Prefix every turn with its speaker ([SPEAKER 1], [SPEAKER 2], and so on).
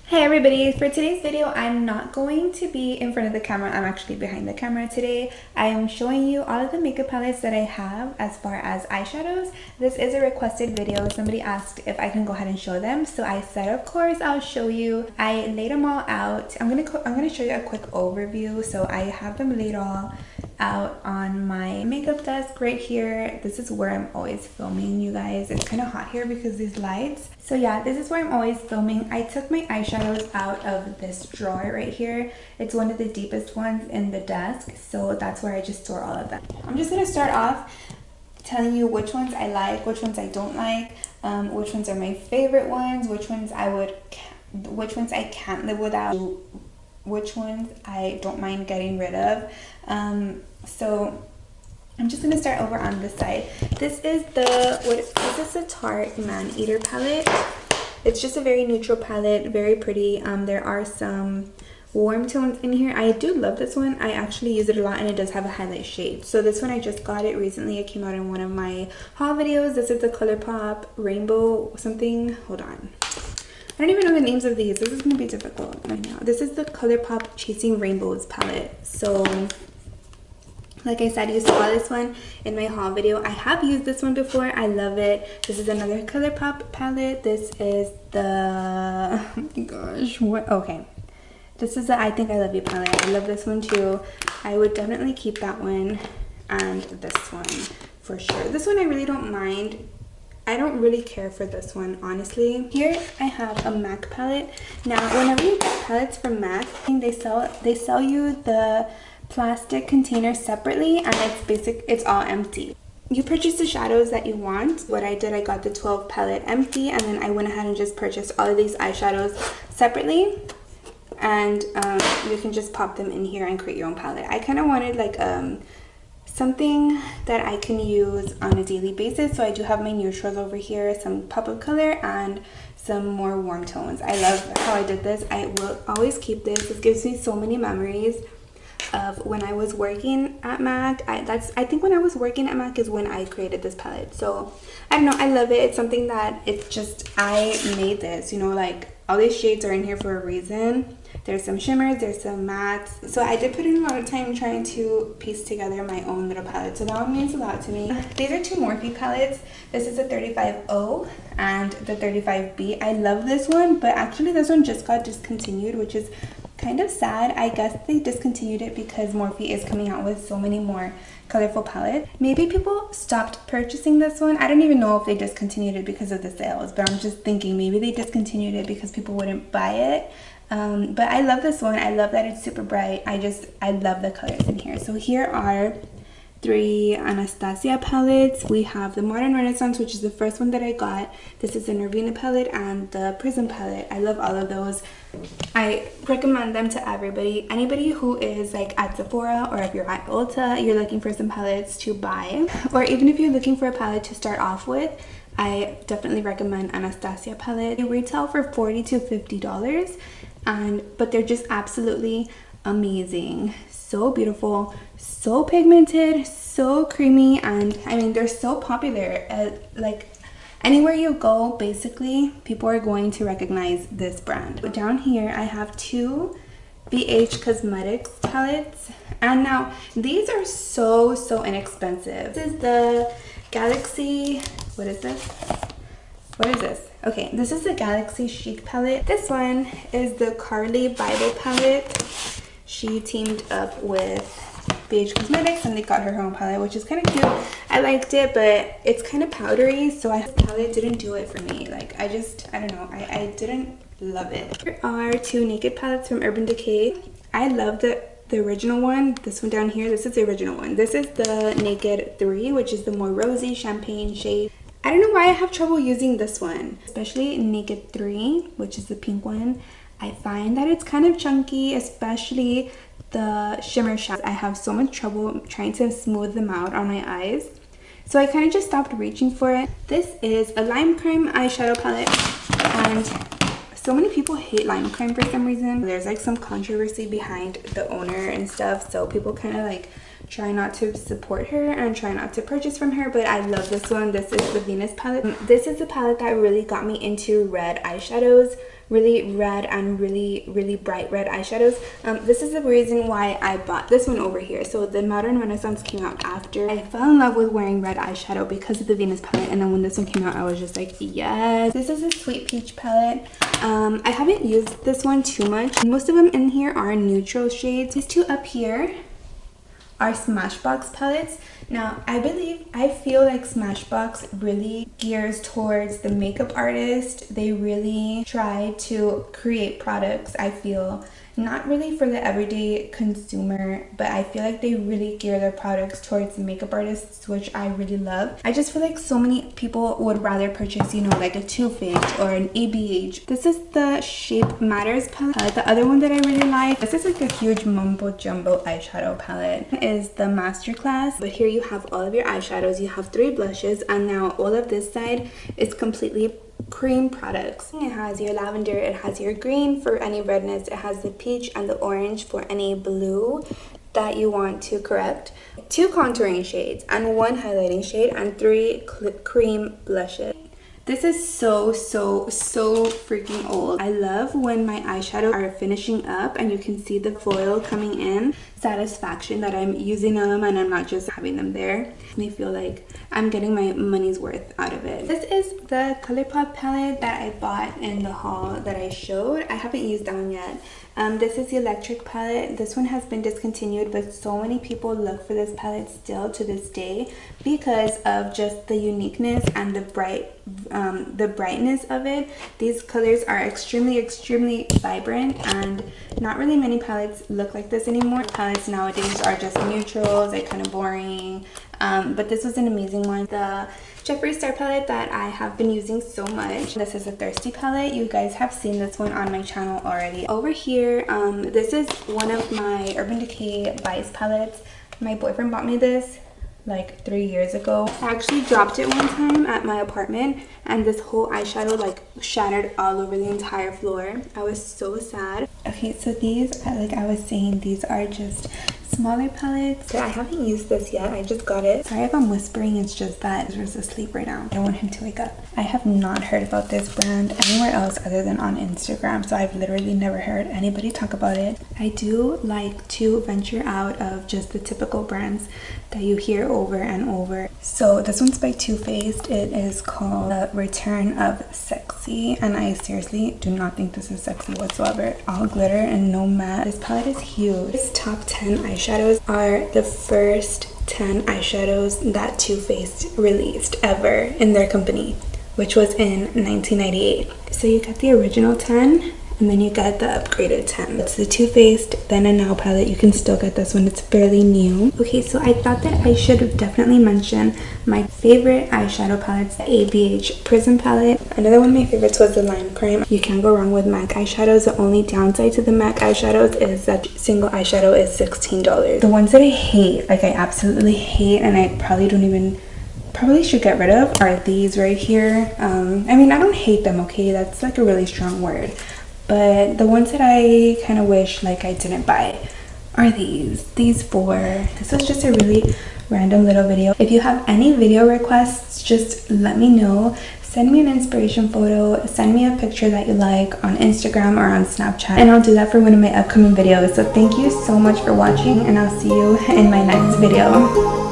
[SPEAKER 1] Hey everybody, for today's video I'm not going to be in front of the camera. I'm actually behind the camera today. I am showing you all of the makeup palettes that I have as far as eyeshadows. This is a requested video. Somebody asked if I can go ahead and show them, so I said of course I'll show you. I laid them all out. I'm gonna show you a quick overview. So I have them laid all out on my makeup desk right here. This is where I'm always filming, you guys. It's kind of hot here because these lights. So yeah, this is where I'm always filming. I took my eyeshadows out of this drawer right here. It's one of the deepest ones in the desk, so that's where I just store all of them. I'm just gonna start off telling you which ones I like, which ones I don't like, which ones are my favorite ones, which ones I can't live without, which ones I don't mind getting rid of. So I'm just gonna start over on this side. This is the Tarte Man Eater palette. It's just a very neutral palette, very pretty. There are some warm tones in here. I do love this one. I actually use it a lot, and it does have a highlight shade. So this one, I just got it recently. It came out in one of my haul videos. This is the ColourPop Rainbow something. Hold on. I don't even know the names of these. This is gonna be difficult right now. This is the ColourPop Chasing Rainbows palette. So like I said, you saw this one in my haul video. I have used this one before. I love it. This is another ColourPop palette. This is the, oh my gosh, what? Okay. This is the I Think I Love You palette. I love this one too. I would definitely keep that one and this one for sure. This one I really don't mind. I don't really care for this one, honestly. Here I have a MAC palette. Now, whenever you get palettes from MAC, they sell you the plastic container separately, and it's all empty. You purchase the shadows that you want. What I did, I got the 12 palette empty, and then I went ahead and just purchased all of these eyeshadows separately, and you can just pop them in here and create your own palette. I kind of wanted like something that I can use on a daily basis, so I do have my neutrals over here, some pop of color and some more warm tones. I love how I did this. I will always keep this. This gives me so many memories of when I was working at MAC. I think when I was working at MAC is when I created this palette. So I don't know, I love it. It's something that it's just, I made this, you know, like all these shades are in here for a reason. There's some shimmers, there's some mattes. So I did put in a lot of time trying to piece together my own little palette. So that one means a lot to me. These are two Morphe palettes. This is the 35O and the 35B. I love this one, but actually this one just got discontinued, which is kind of sad. I guess they discontinued it because Morphe is coming out with so many more colorful palettes. Maybe people stopped purchasing this one. I don't even know if they discontinued it because of the sales, but I'm just thinking maybe they discontinued it because people wouldn't buy it. But I love this one. I love that it's super bright. I love the colors in here. So here are three Anastasia palettes. We have the Modern Renaissance, which is the first one that I got. This is the Nervina palette and the Prism palette. I love all of those. I recommend them to everybody. Anybody who is like at Sephora, or if you're at Ulta, you're looking for some palettes to buy, or even if you're looking for a palette to start off with, I definitely recommend Anastasia palette. They retail for $40 to $50, but they're just absolutely amazing. So beautiful, so pigmented, so creamy, and I mean they're so popular. Like anywhere you go, basically people are going to recognize this brand. But down here I have two BH Cosmetics palettes, and now these are so inexpensive. This is the Galaxy, what is this? Okay, this is the Galaxy Chic palette. This one is the Carly Bible palette. She teamed up with BH Cosmetics and they got her own palette, which is kind of cute. I liked it, but it's kind of powdery, so this palette didn't do it for me. Like I don't know, I didn't love it. Here are two Naked palettes from Urban Decay. I love the original one. This one down here, this is the original one. This is the Naked 3, which is the more rosy champagne shade. I don't know why I have trouble using this one, especially Naked 3, which is the pink one. I find that it's kind of chunky, especially the shimmer shadows. I have so much trouble trying to smooth them out on my eyes, so I kind of just stopped reaching for it. This is a Lime Crime eyeshadow palette, and so many people hate Lime Crime for some reason. There's like some controversy behind the owner and stuff, so people kind of like try not to support her and try not to purchase from her. But I love this one. This is the Venus palette. This is the palette that really got me into red eyeshadows really red and really bright red eyeshadows. This is the reason why I bought this one over here. So the Modern Renaissance came out after. I fell in love with wearing red eyeshadow because of the Venus palette, and then when this one came out I was just like, yes. This is a Sweet Peach palette. I haven't used this one too much. Most of them in here are neutral shades. These two up here are Smashbox palettes. Now I feel like Smashbox really gears towards the makeup artist. They really try to create products, I feel, not really for the everyday consumer, but I feel like they really gear their products towards the makeup artists, which I really love. I just feel like so many people would rather purchase, you know, like a Too Faced or an ABH. This is the Shape Matters palette. The other one that I really like, this is like a huge mumbo jumbo eyeshadow palette, is the Masterclass. But here you have all of your eyeshadows, you have 3 blushes, and now all of this side is completely cream products. It has your lavender, it has your green for any redness, it has the peach and the orange for any blue that you want to correct, 2 contouring shades and 1 highlighting shade, and 3 cream blushes. This is so freaking old. I love when my eyeshadows are finishing up and you can see the foil coming in. Satisfaction that I'm using them and I'm not just having them there. Makes me feel like I'm getting my money's worth out of it. This is the ColourPop palette that I bought in the haul that I showed. I haven't used that one yet. This is the Electric palette. This one has been discontinued, but so many people look for this palette still to this day because of just the uniqueness and the brightness of it. These colors are extremely vibrant, and not really many palettes look like this anymore. Palettes nowadays are just neutrals, like kind of boring. But this was an amazing one. The Jeffree Star palette that I have been using so much. This is a Thirsty palette. You guys have seen this one on my channel already. Over here, this is one of my Urban Decay Vice palettes. My boyfriend bought me this like 3 years ago. I actually dropped it one time at my apartment and this whole eyeshadow like shattered all over the entire floor. I was so sad. Okay, so these, like I was saying, these are just smaller palettes. I haven't used this yet. I just got it. Sorry if I'm whispering, it's just that Ezra's asleep right now. I don't want him to wake up. I have not heard about this brand anywhere else other than on Instagram, so I've literally never heard anybody talk about it. I do like to venture out of just the typical brands that you hear over and over. So this one's by Too Faced. It is called The Return of Sexy, and I seriously do not think this is sexy whatsoever. All glitter and no matte. This palette is huge. This top 10 eyeshadows are the first 10 eyeshadows that Too Faced released ever in their company, which was in 1998. So you get the original 10 and then you get the upgraded 10. It's the Too Faced Then and Now palette. You can still get this one, it's fairly new. Okay, so I thought that I should definitely mention my favorite eyeshadow palettes, the ABH Prism palette. Another one of my favorites was the Lime Crime. You can't go wrong with MAC eyeshadows. The only downside to the MAC eyeshadows is that single eyeshadow is $16. The ones that I hate, like I absolutely hate, and I probably should get rid of, are these right here. I mean, I don't hate them, okay? That's like a really strong word. But the ones that I kind of wish like I didn't buy are these 4. This was just a really random little video. If you have any video requests, just let me know. Send me an inspiration photo, send me a picture that you like on Instagram or on Snapchat, and I'll do that for one of my upcoming videos. So thank you so much for watching, and I'll see you in my next video.